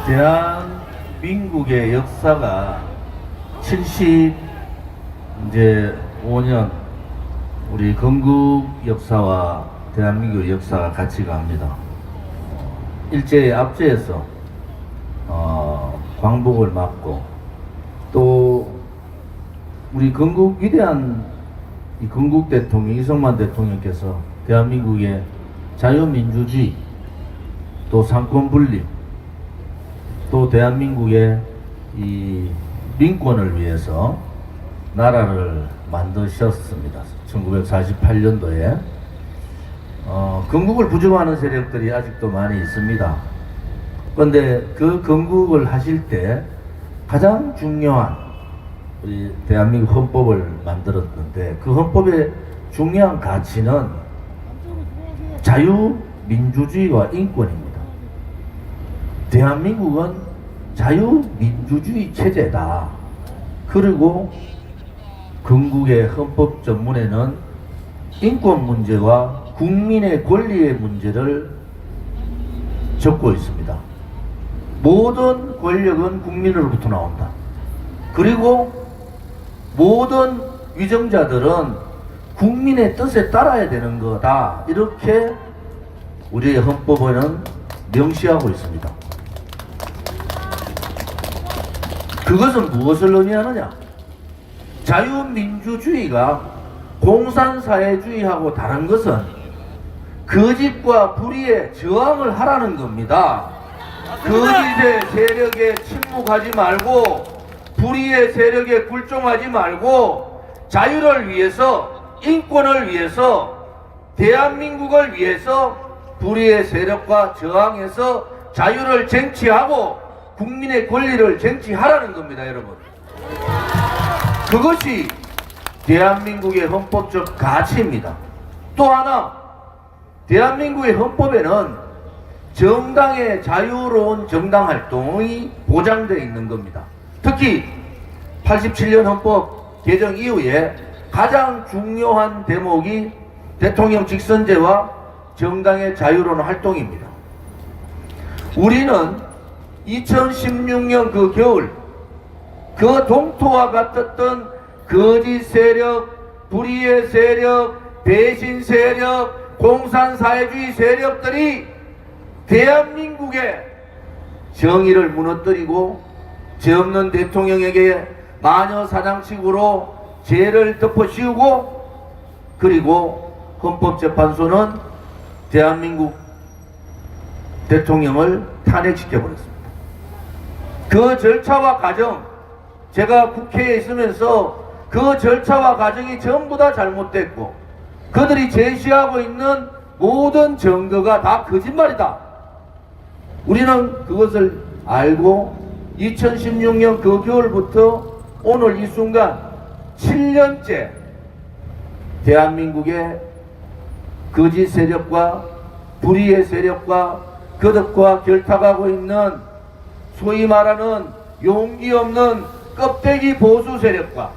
대한민국의 역사가 75년 우리 건국 역사와 대한민국 역사가 같이 갑니다. 일제의 압제에서 광복을 맞고 또 우리 건국 위대한 이 건국 대통령 이승만 대통령께서 대한민국의 자유민주주의 또 상권분립 또 대한민국의 이 민권을 위해서 나라를 만드셨습니다. 1948년도에 건국을 부정하는 세력들이 아직도 많이 있습니다. 그런데 그 건국을 하실 때 가장 중요한 우리 대한민국 헌법을 만들었는데 그 헌법의 중요한 가치는 자유민주주의와 인권입니다. 대한민국은 자유민주주의 체제다. 그리고 건국의 헌법 전문에는 인권 문제와 국민의 권리의 문제를 적고 있습니다. 모든 권력은 국민으로부터 나온다. 그리고 모든 위정자들은 국민의 뜻에 따라야 되는 거다. 이렇게 우리의 헌법에는 명시하고 있습니다. 그것은 무엇을 의미하느냐? 자유민주주의가 공산사회주의하고 다른 것은 거짓과 불의에 저항을 하라는 겁니다. 거짓의 세력에 침묵하지 말고 불의의 세력에 굴종하지 말고 자유를 위해서 인권을 위해서 대한민국을 위해서 불의의 세력과 저항해서 자유를 쟁취하고 국민의 권리를 쟁취하라는 겁니다, 여러분. 그것이 대한민국의 헌법적 가치입니다. 또 하나, 대한민국의 헌법에는 정당의 자유로운 정당 활동이 보장되어 있는 겁니다. 특히 87년 헌법 개정 이후에 가장 중요한 대목이 대통령 직선제와 정당의 자유로운 활동입니다. 우리는 2016년 그 겨울 그 동토와 같았던 거짓 세력, 불의의 세력, 배신 세력, 공산사회주의 세력들이 대한민국의 정의를 무너뜨리고 죄 없는 대통령에게 마녀사냥식으로 죄를 덮어씌우고 그리고 헌법재판소는 대한민국 대통령을 탄핵시켜버렸습니다. 그 절차와 과정, 제가 국회에 있으면서 그 절차와 과정이 전부 다 잘못됐고 그들이 제시하고 있는 모든 증거가 다 거짓말이다. 우리는 그것을 알고 2016년 그 겨울부터 오늘 이 순간 7년째 대한민국의 거짓 세력과 불의의 세력과 거듭과 결탁하고 있는 소위 말하는 용기 없는 껍데기 보수 세력과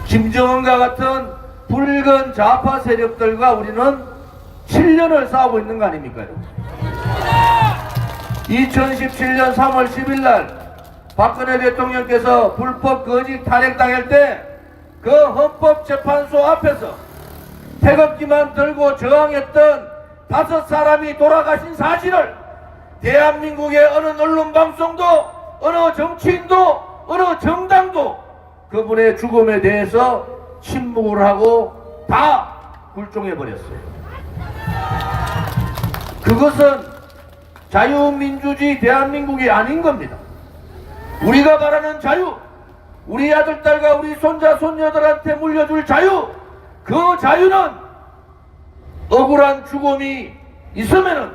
김정은과 같은 붉은 좌파 세력들과 우리는 7년을 싸우고 있는 거 아닙니까, 여러분? 2017년 3월 10일 날 박근혜 대통령께서 불법 거짓 탄핵당할 때 그 헌법재판소 앞에서 태극기만 들고 저항했던 5사람이 돌아가신 사실을 대한민국의 어느 언론방송도 어느 정치인도 어느 정당도 그분의 죽음에 대해서 침묵을 하고 다 굴종해버렸어요. 그것은 자유민주주의 대한민국이 아닌 겁니다. 우리가 말하는 자유, 우리 아들, 딸과 우리 손자, 손녀들한테 물려줄 자유, 그 자유는 억울한 죽음이 있으면은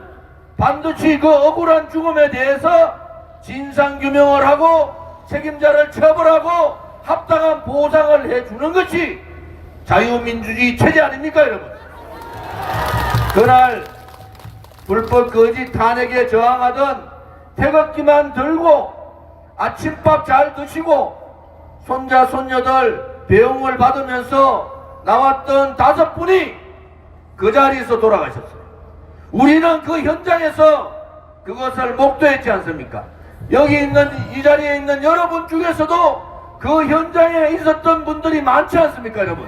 반드시 그 억울한 죽음에 대해서 진상규명을 하고 책임자를 처벌하고 합당한 보상을 해주는 것이 자유민주주의 체제 아닙니까, 여러분? 그날 불법 거짓 탄핵에 저항하던 태극기만 들고 아침밥 잘 드시고 손자 손녀들 배웅을 받으면서 나왔던 5분이 그 자리에서 돌아가셨어요. 우리는 그 현장에서 그것을 목도했지 않습니까? 여기 있는 이 자리에 있는 여러분 중에서도 그 현장에 있었던 분들이 많지 않습니까, 여러분?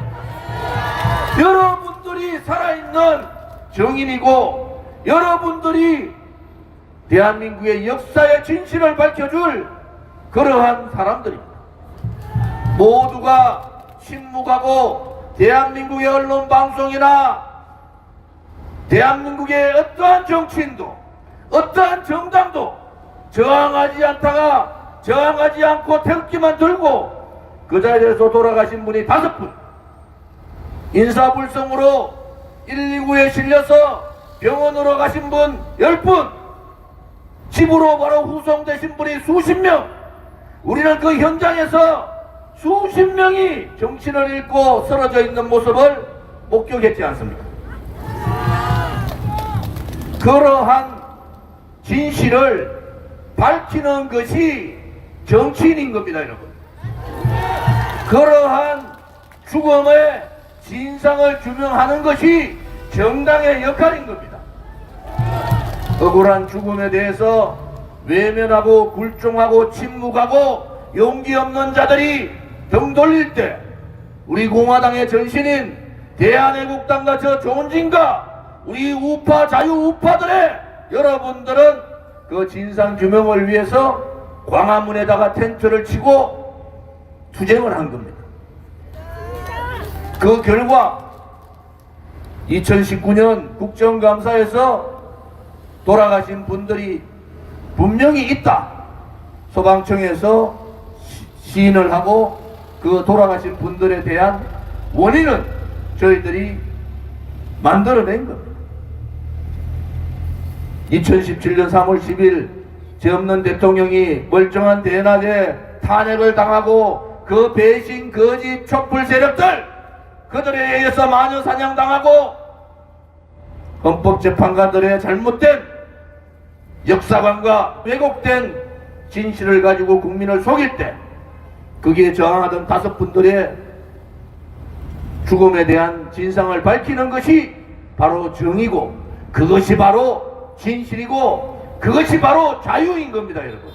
여러분들이 살아있는 정인이고 여러분들이 대한민국의 역사의 진실을 밝혀줄 그러한 사람들입니다. 모두가 침묵하고 대한민국의 언론 방송이나 대한민국의 어떠한 정치인도 어떠한 정당도 저항하지 않고 태극기만 들고 그 자리에서 돌아가신 분이 5분, 인사불성으로 119에 실려서 병원으로 가신 분 10분, 집으로 바로 후송되신 분이 수십 명. 우리는 그 현장에서 수십 명이 정신을 잃고 쓰러져 있는 모습을 목격했지 않습니까? 그러한 진실을 밝히는 것이 정치인인 겁니다, 여러분. 그러한 죽음의 진상을 규명하는 것이 정당의 역할인 겁니다. 억울한 죽음에 대해서 외면하고 굴종하고 침묵하고 용기 없는 자들이 등 돌릴 때 우리 공화당의 전신인 대한애국당과 저 조은진과 우리 우파 자유우파들의 여러분들은 그 진상규명을 위해서 광화문에다가 텐트를 치고 투쟁을 한 겁니다. 그 결과 2019년 국정감사에서 돌아가신 분들이 분명히 있다. 소방청에서 시인을 하고 그 돌아가신 분들에 대한 원인은 저희들이 만들어낸 겁니다. 2017년 3월 10일 죄 없는 대통령이 멀쩡한 대낮에 탄핵을 당하고 그 배신 거짓 촛불 세력들 그들에 의해서 마녀 사냥당하고 헌법재판관들의 잘못된 역사관과 왜곡된 진실을 가지고 국민을 속일 때 거기에 저항하던 5분들의 죽음에 대한 진상을 밝히는 것이 바로 정의고 그것이 바로 진실이고 그것이 바로 자유인 겁니다, 여러분.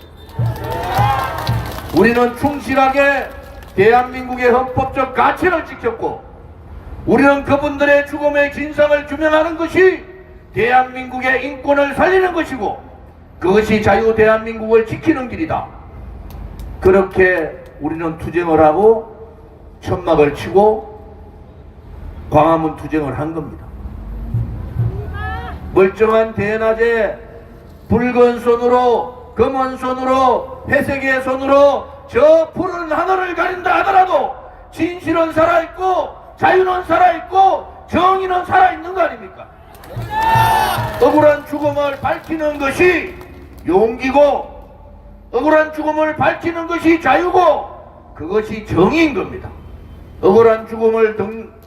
우리는 충실하게 대한민국의 헌법적 가치를 지켰고 우리는 그분들의 죽음의 진상을 규명하는 것이 대한민국의 인권을 살리는 것이고 그것이 자유 대한민국을 지키는 길이다. 그렇게 우리는 투쟁을 하고 천막을 치고 광화문 투쟁을 한 겁니다. 멀쩡한 대낮에 붉은 손으로 검은 손으로 회색의 손으로 저 푸른 하늘을 가린다 하더라도 진실은 살아있고 자유는 살아있고 정의는 살아있는 거 아닙니까? 억울한 죽음을 밝히는 것이 용기고 억울한 죽음을 밝히는 것이 자유고 그것이 정의인 겁니다. 억울한 죽음을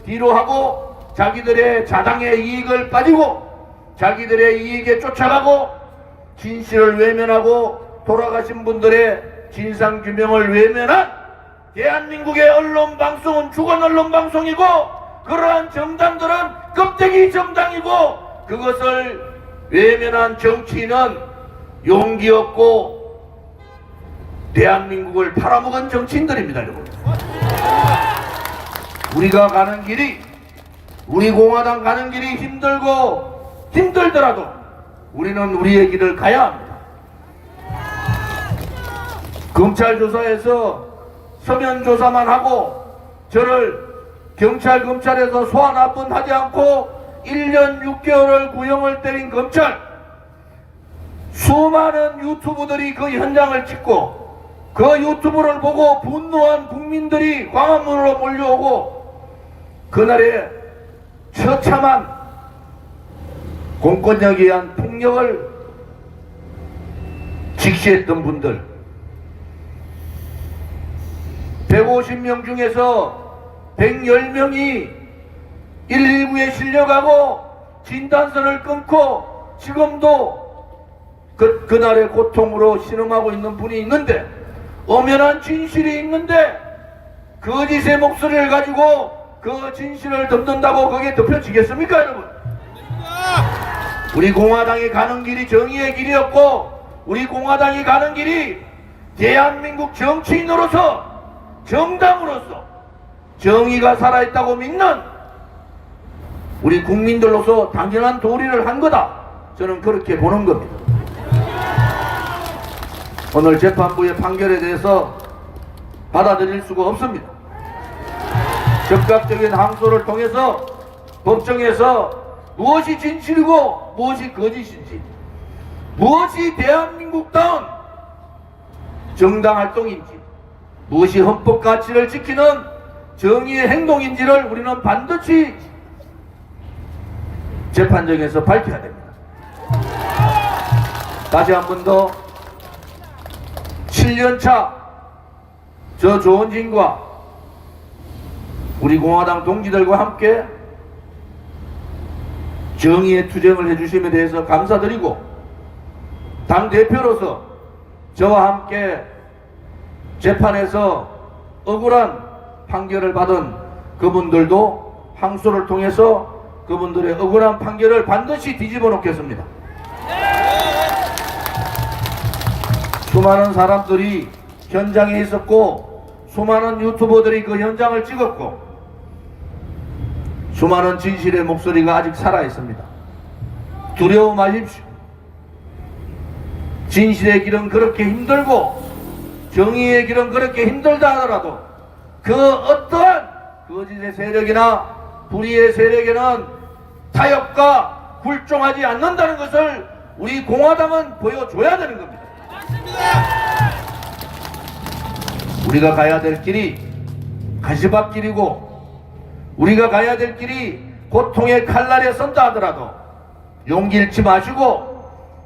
뒤로 하고 자기들의 자당의 이익을 빠지고 자기들의 이익에 쫓아가고 진실을 외면하고 돌아가신 분들의 진상규명을 외면한 대한민국의 언론방송은 죽은 언론방송이고 그러한 정당들은 껍데기 정당이고 그것을 외면한 정치인은 용기 없고 대한민국을 팔아먹은 정치인들입니다, 여러분. 우리가 가는 길이 우리 공화당 가는 길이 힘들고 힘들더라도 우리는 우리의 길을 가야 합니다. 검찰 조사에서 서면 조사만 하고 저를 검찰에서 소환 합분하지 않고 1년 6개월을 구형을 때린 검찰, 수많은 유튜브들이 그 현장을 찍고 그 유튜브를 보고 분노한 국민들이 광화문으로 몰려오고 그날의 처참한 공권력에 의한 폭력을 직시했던 분들 150명 중에서 110명이 119에 실려가고 진단서를 끊고 지금도 그날의 고통으로 신음하고 있는 분이 있는데 엄연한 진실이 있는데 거짓의 목소리를 가지고 그 진실을 덮는다고 그게 덮여지겠습니까, 여러분? 우리 공화당이 가는 길이 정의의 길이었고, 우리 공화당이 가는 길이 대한민국 정치인으로서, 정당으로서 정의가 살아있다고 믿는 우리 국민들로서 당연한 도리를 한 거다. 저는 그렇게 보는 겁니다. 오늘 재판부의 판결에 대해서 받아들일 수가 없습니다. 적극적인 항소를 통해서 법정에서 무엇이 진실이고 무엇이 거짓인지, 무엇이 대한민국다운 정당활동인지, 무엇이 헌법 가치를 지키는 정의의 행동인지를 우리는 반드시 재판정에서 밝혀야 됩니다. 다시 한 번 더 7년차 저 조원진과 우리 공화당 동지들과 함께 정의의 투쟁을 해주심에 대해서 감사드리고, 당대표로서 저와 함께 재판에서 억울한 판결을 받은 그분들도 항소를 통해서 그분들의 억울한 판결을 반드시 뒤집어 놓겠습니다. 수많은 사람들이 현장에 있었고, 수많은 유튜버들이 그 현장을 찍었고, 수많은 진실의 목소리가 아직 살아있습니다. 두려워 마십시오. 진실의 길은 그렇게 힘들고 정의의 길은 그렇게 힘들다 하더라도 그 어떠한 거짓의 세력이나 불의의 세력에는 타협과 굴종하지 않는다는 것을 우리 공화당은 보여줘야 되는 겁니다. 우리가 가야 될 길이 가시밭길이고, 우리가 가야 될 길이 고통의 칼날에 선다 하더라도 용기 잃지 마시고,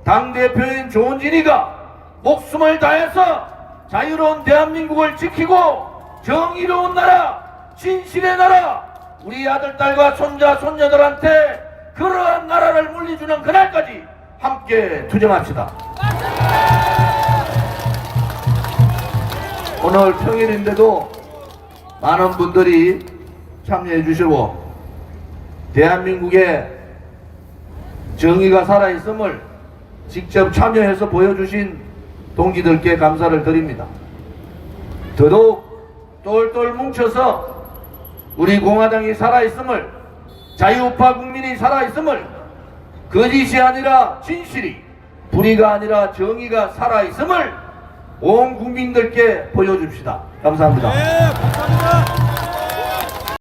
당대표인 조원진이가 목숨을 다해서 자유로운 대한민국을 지키고 정의로운 나라, 진실의 나라, 우리 아들, 딸과 손자, 손녀들한테 그러한 나라를 물려주는 그날까지 함께 투쟁합시다. 오늘 평일인데도 많은 분들이 참여해 주시고 대한민국에 정의가 살아있음을 직접 참여해서 보여주신 동지들께 감사를 드립니다. 더더욱 똘똘 뭉쳐서 우리 공화당이 살아있음을, 자유우파 국민이 살아있음을, 거짓이 아니라 진실이, 불의가 아니라 정의가 살아있음을 온 국민들께 보여줍시다. 감사합니다. 네, 감사합니다.